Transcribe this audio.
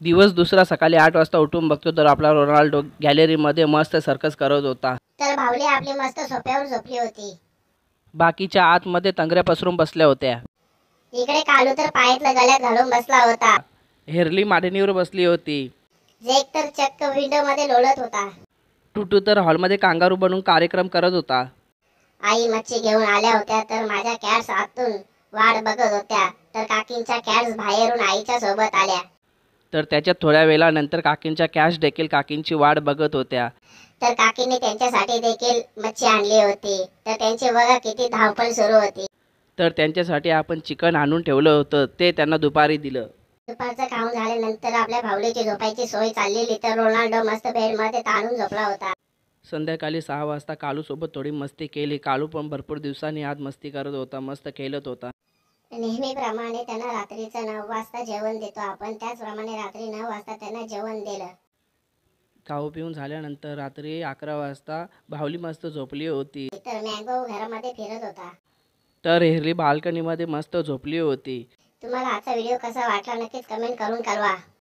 दिवस दुसरा सकाळी 8 वाजता उठून बघतो तर आपला रोनाल्डो गॅलरीमध्ये मस्त सर्कस करत होता. तर भावली आपली मस्त सोफ्यावर झोपली होती. बाकीच्या आतमध्ये तंगड्या पसरून बसल्या होत्या. इकडे कालू तर पायातलं गळ्यात घालून बसला होता. हेरली मांडणीवर बसली होती. जेक तर चक्क विंडो मध्ये लोळत होता. टुटू तर हॉलमध्ये कांगारू बनून कार्यक्रम करत होता. आई मच्छी घेऊन आल्या होत्या तर माझ्या कॅट्स आतून वाट बघत होत्या. तर काकींच्या कॅट्स बाहेरून आईच्या सोबत आल्या. तर त्याच्यात थोड्या वेळानंतर काकींच्या कॅट्स देखील काकींची वाट बघत होत्या. तर काकीने त्यांच्यासाठी देखील मच्छी आणली होती. तर त्यांची बघा किती धावपळ सुरू होती. तर त्यांच्यासाठी आपण चिकन आणून ठेवलं होतं ते त्यांना दुपारी दिलं. दुपारचं काम झाल्यानंतर आपल्या भावलीची झोपायची सोय चाललेली तर रोनाल्डो मस्त बेडमध्ये ताणून झोपला होता. संध्याकाळी 6 वाजता कालूसोबत थोडी मस्ती केली. कालू पण भरपूर दिवसांनी आज मस्ती करत होता. मस्त खेळत होता. नेहमीप्रमाणे त्यांना रात्रीचं 9 वाजता जेवण देतो आपण. त्याचप्रमाणे रात्री 9 वाजता त्यांना जेवण दिलं. खाऊ पिऊन झाल्यानंतर रात्री 11 वाजता भावली मस्त झोपली होती. तर मँगो घरामध्ये फिरत होता. तर हेरली बाल्कनीमध्ये मस्त झोपली होती. तुम्हाला आजचा व्हिडिओ कसा वाटला नक्कीच कमेंट करून कळवा.